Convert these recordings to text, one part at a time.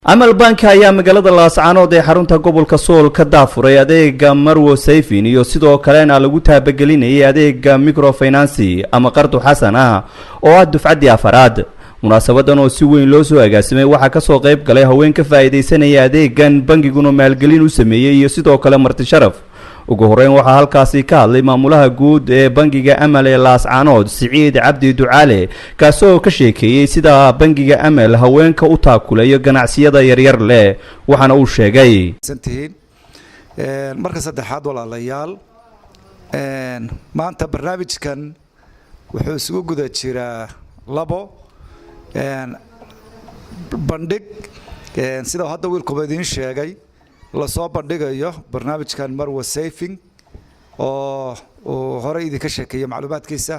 amal bank ayaa magaalada laascaanood ee xarunta gobolka sool ka daafuray adeega marwo sayfin iyo sidoo kalena lagu taabagelinayay adeega microfinance ama qardu xasan ah oo ah dufcadii afaraad. munaasabadan oo si weyn loo soo agaasimay waxaa ka soo qayb galay haween ka faa'iideysanaya adeegan bangiguna maalgelin u sameeyay iyo sidoo kale marti sharaf. ugu horeyn waxaa halkaasi ka hadlay maamulaha guud ee bangiga Amal ee Laascaanood Siciid Cabdi Ducaale kaasoo ka sheekeeyay sida bangiga Amal haweenka u taakulayo ganacsiyada yaryar leh waxaana uu sheegay marka saddexaad walaalayaal maanta barnaamijkan wuxuu isugu guda jiraa labo bandhig sida hadda wiilku idin sheegay la soo bandhigayo barnaamijkan marwo sayfin oo hore idinka sheekeeyay macluumaadkiisa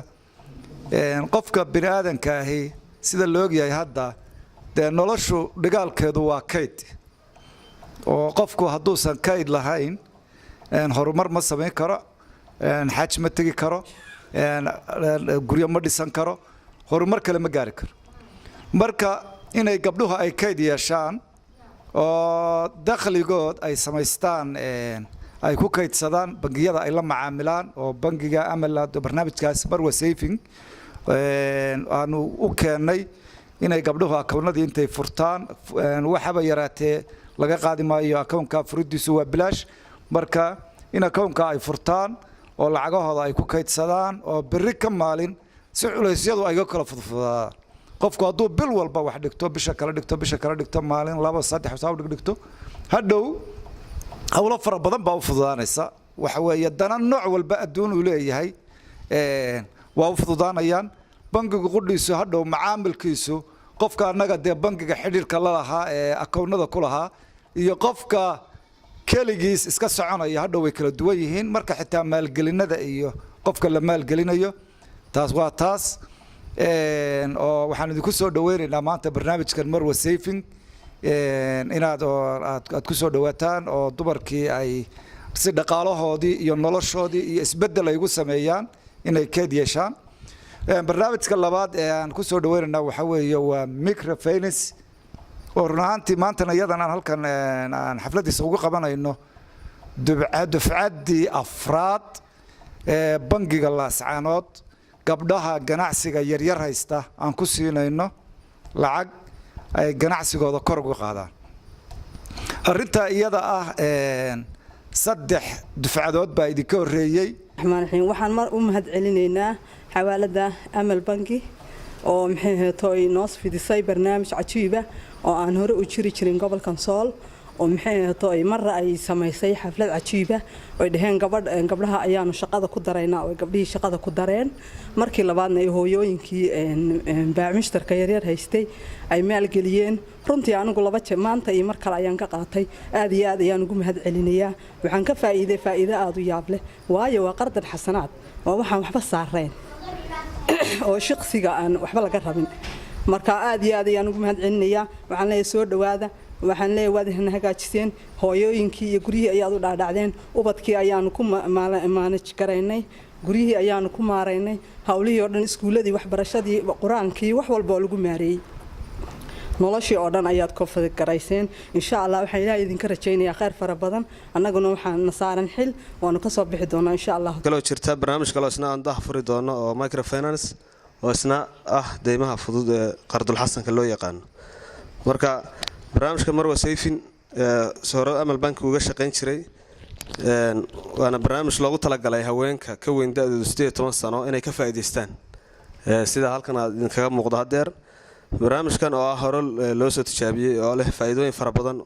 qofka bini aadanka ahi sida loo ogyahay hadda noloshu dhigaalkeedu waa kayd oo qofku hadduusan kayd lahayn horumar ma samayn karo xaj ma tegi karo guryo ma dhisan karo horumar kale ma gaari karo marka inay gabdhuhu ay kayd yeeshaan oo dakhligood ay samaystaan ay ku kaydsadaan bangiyada ay la macaamilaan oo bangiga Amal barnaamijkaas marwo sayfin aanu u keenay inay gabdhuhu akoonnadii intay furtaan waxaba yaraatee laga qaadi maayo akoonka furidiisu waa bilaash marka in akoonka ay furtaan oo lacagahooda ay ku kaydsadaan oo berri ka maalin si culeysyadu ay kala fududaan qofku hadduu bil walba wax dhigto bisha kala dhigto maalin laba saddex saaw dhigto hadhow hawlo fara badan baa u fududaanaysa waxa weeye dana nooc walba adduun uu leeyahay waa u fududaanayaan bangigu qudhiisu hadhow macaamilkiisu qofka anaga bangiga xidhiirka la lahaa ee akoonnada ku lahaa iyo qofka kaligiis iska soconaya hadhow way kala duwan yihiin marka xitaa maalgelinada iyo qofka la maalgelinayo taas waa taas oo waxaan idinku soo dhaweynaynaa maanta barnaamijkan marwo sayfin inaad ku soo dhawaataan oo dumarkii ay si dhaqaalahoodii iyo noloshoodii iyo isbedel ay ugu sameeyaan inay keed yeeshaan barnaamijka labaad ee aan ku soo dhaweynaynaa waxa weeye waa microfinance oo run ahaantii maantana iyadan aan halkan aan xafladiisa ugu qabanayno dufcaddii afraad ee bangiga Laascaanood gabdhaha ganacsiga yaryar haysta aan ku siinayno lacag ay ganacsigooda kor uga qaadaan arinta iyada ah saddex dufcadood baa idinka horeeyay waxaan mar u mahad celinaynaa xawaalada Amal bangi oo maxay tahay noo fidisay barnaamij cajiib ah oo aan hore u jiri jirin gobolka Sool oo maxay tahay mar ay samaysay xaflad cajiib ah oo dhaheen gabdhaha ayaanu shaqada ku dareynaa oo gabdhihii shaqada ku dareen markii labaadna ay hooyooyinkii baamishtarka yaryar haystay ay maalgeliyeen runtii anigu laba jeer maanta iyo mar kale ayaan ka qaatay aad iyo aad ayaan ugu mahad celinayaa waxaan ka faa'iido aad u yaab leh waayo waa qardan xasanaad oo waxaan waxba saareen oo shaqsiga aan waxba laga rabin marka aad iyo aad ayaan ugu mahad celinayaa waxaan leeyahay soo dhawaada waxaan leeyahay waad hagaajiseen hooyooyinkii iyo guriyihii ayaad u dhaadhacdeen ubadkii ayaanu ku manage garaynay guriyihii ayaanu ku maaraynay hawlihii oo dhan iskuuladii waxbarashadii quraankii wax walba oo lagu maareeyay noloshii oo dhan ayaad ka fadgarayseen insha Allah waxaan ilaahay idinka rajaynayaa khayr fara badan annaguna waxaan nasaaran xil waanu ka soo bixi doonaa insha Allah kala jirta barnaamij kale isna aan furi doono oo microfinance oo isna deymaha fudud ee qardul xasanka loo yaqaan marka barnaamijka marwo sayfin soo Amal bank uga shaqeyn jiray waana barnaamij loogu talagalay haweenka ka weyn da'doodu 18 sano inay ka faa'iideystaan sida halkan aad kaga muuqdo hadeer barnaamijkan oo hore loo soo tijaabiyay oo leh faa'iidooyin fara badan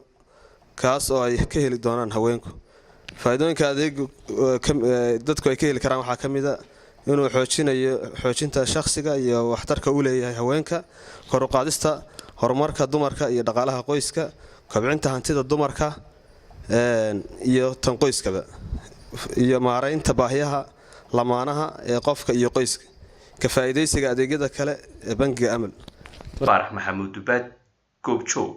kaas oo ay ka heli doonaan haweenku faa'iidooyinka adeeg dadku ay ka heli karaan waxa kamid ah inuu xoojinta shakhsiga iyo waxtarka u leeyahay haweenka kor u qaadista horumarka dumarka iyo dhaqaalaha qoyska kobcinta hantida dumarka iyo tan qoyskaba iyo maareynta baahiyaha lamaanaha ee qofka iyo qoyska ka faa'iideysiga adeegyada kale ee bangiga Amal Faarax Maxamuud Dubaad Goobjoog